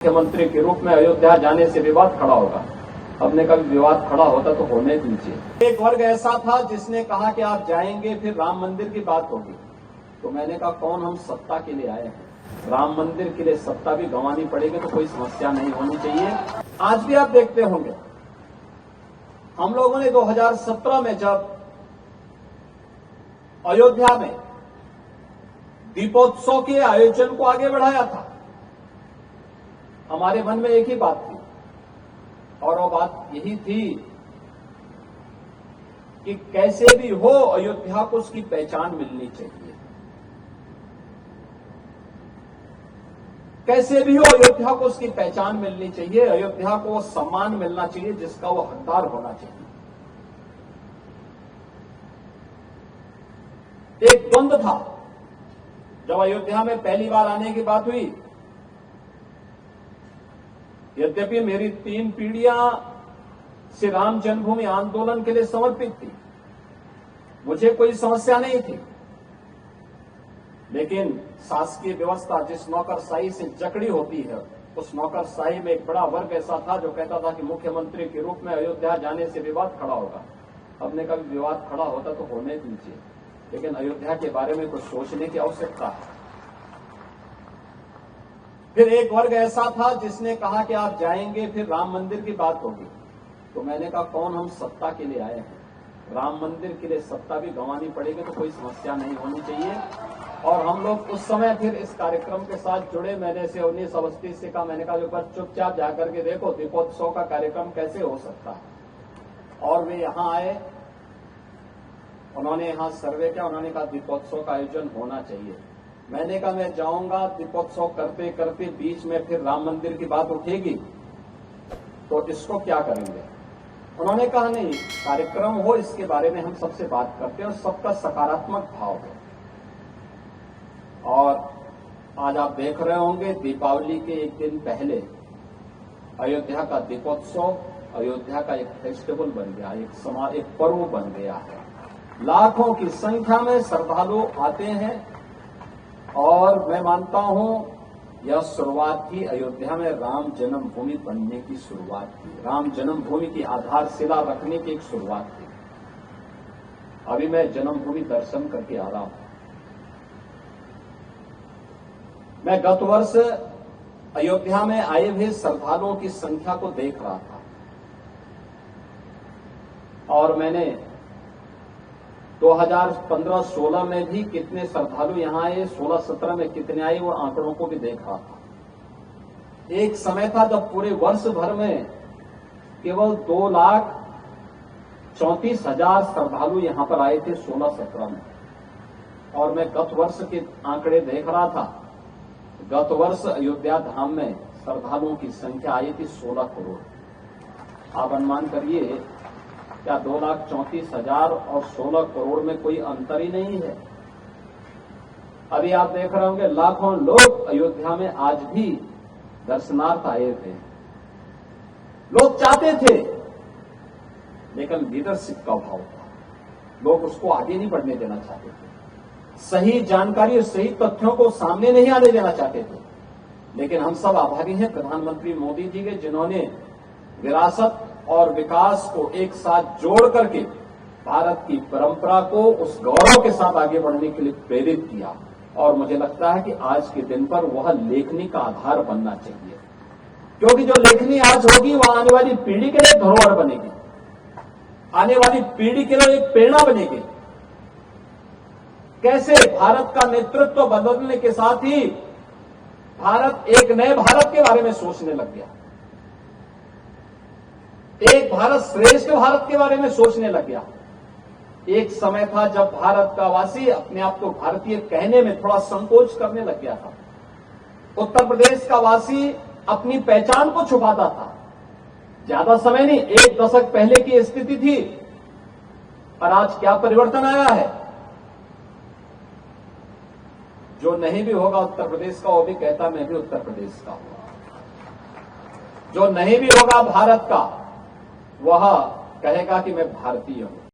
मुख्यमंत्री के रूप में अयोध्या जाने से विवाद खड़ा होगा। हमने कभी विवाद खड़ा होता तो होने दीजिए। एक वर्ग ऐसा था जिसने कहा कि आप जाएंगे फिर राम मंदिर की बात होगी, तो मैंने कहा कौन हम सत्ता के लिए आए हैं, राम मंदिर के लिए सत्ता भी गंवानी पड़ेगी तो कोई समस्या नहीं होनी चाहिए। आज भी आप देखते होंगे हम लोगों ने 2017 में जब अयोध्या में दीपोत्सव के आयोजन को आगे बढ़ाया था, हमारे मन में एक ही बात थी और वो बात यही थी कि कैसे भी हो अयोध्या को उसकी पहचान मिलनी चाहिए, कैसे भी हो अयोध्या को उसकी पहचान मिलनी चाहिए, अयोध्या को वो सम्मान मिलना चाहिए जिसका वो हकदार होना चाहिए। एक द्वंद्व था जब अयोध्या में पहली बार आने की बात हुई। यद्यपि मेरी 3 पीढ़ियां श्री राम जन्मभूमि आंदोलन के लिए समर्पित थी, मुझे कोई समस्या नहीं थी, लेकिन शासकीय व्यवस्था जिस नौकरशाही से जकड़ी होती है, उस नौकरशाही में एक बड़ा वर्ग ऐसा था जो कहता था कि मुख्यमंत्री के रूप में अयोध्या जाने से विवाद खड़ा होगा। हमने कभी विवाद खड़ा होता तो होने दीजिए, लेकिन अयोध्या के बारे में कुछ सोचने की आवश्यकता है। फिर एक वर्ग ऐसा था जिसने कहा कि आप जाएंगे फिर राम मंदिर की बात होगी, तो मैंने कहा कौन हम सत्ता के लिए आए हैं, राम मंदिर के लिए सत्ता भी गंवानी पड़ेगी तो कोई समस्या नहीं होनी चाहिए। और हम लोग उस समय फिर इस कार्यक्रम के साथ जुड़े। मैंने से 19 अवस्थी से कहा, मैंने कहा एक बार चुपचाप जाकर के देखो दीपोत्सव का कार्यक्रम कैसे हो सकता है। और वे यहां आए, उन्होंने यहां सर्वे किया, उन्होंने कहा दीपोत्सव का आयोजन होना चाहिए। मैंने कहा मैं जाऊंगा, दीपोत्सव करते करते बीच में फिर राम मंदिर की बात उठेगी तो इसको क्या करेंगे। उन्होंने कहा नहीं, कार्यक्रम हो इसके बारे में हम सबसे बात करते हैं और सबका सकारात्मक भाव हो। और आज आप देख रहे होंगे दीपावली के एक दिन पहले अयोध्या का दीपोत्सव अयोध्या का एक फेस्टिवल बन गया, एक पर्व बन गया है। लाखों की संख्या में श्रद्धालु आते हैं और मैं मानता हूं यह शुरुआत थी अयोध्या में राम जन्मभूमि बनने की शुरुआत थी, राम जन्मभूमि की आधारशिला रखने की एक शुरुआत थी। अभी मैं जन्मभूमि दर्शन करके आ रहा हूं। मैं गत वर्ष अयोध्या में आए हुए श्रद्धालुओं की संख्या को देख रहा था और मैंने 2015-16 में भी कितने श्रद्धालु यहां आए, 16-17 में कितने आए, वो आंकड़ों को भी देख रहा था। एक समय था जब पूरे वर्ष भर में केवल 2,34,000 श्रद्धालु यहां पर आए थे 16-17 में। और मैं गत वर्ष के आंकड़े देख रहा था, गत वर्ष अयोध्या धाम में श्रद्धालुओं की संख्या आई थी 16 करोड़। आप अनुमान करिए क्या 2,34,000 और 16 करोड़ में कोई अंतर ही नहीं है। अभी आप देख रहे होंगे लाखों लोग अयोध्या में आज भी दर्शनार्थ आए थे। लोग चाहते थे, लेकिन लीडरशिप का अभाव था, लोग उसको आगे नहीं बढ़ने देना चाहते थे, सही जानकारी और सही तथ्यों को सामने नहीं आने देना चाहते थे। लेकिन हम सब आभारी हैं प्रधानमंत्री मोदी जी के, जिन्होंने विरासत और विकास को एक साथ जोड़ करके भारत की परंपरा को उस गौरव के साथ आगे बढ़ने के लिए प्रेरित किया। और मुझे लगता है कि आज के दिन पर वह लेखनी का आधार बनना चाहिए, क्योंकि जो लेखनी आज होगी वह आने वाली पीढ़ी के लिए धरोहर बनेगी, आने वाली पीढ़ी के लिए एक प्रेरणा बनेगी। कैसे भारत का नेतृत्व बदलने के साथ ही भारत एक नए भारत के बारे में सोचने लग गया, एक भारत श्रेष्ठ भारत के बारे में सोचने लग गया। एक समय था जब भारत का वासी अपने आप को भारतीय कहने में थोड़ा संकोच करने लग गया था। उत्तर प्रदेश का वासी अपनी पहचान को छुपाता था। ज्यादा समय नहीं, 1 दशक पहले की स्थिति थी, और आज क्या परिवर्तन आया है। जो नहीं भी होगा उत्तर प्रदेश का, वो भी कहता मैं भी उत्तर प्रदेश का हूं। जो नहीं भी होगा भारत का, वह कहेगा कि मैं भारतीय हूं।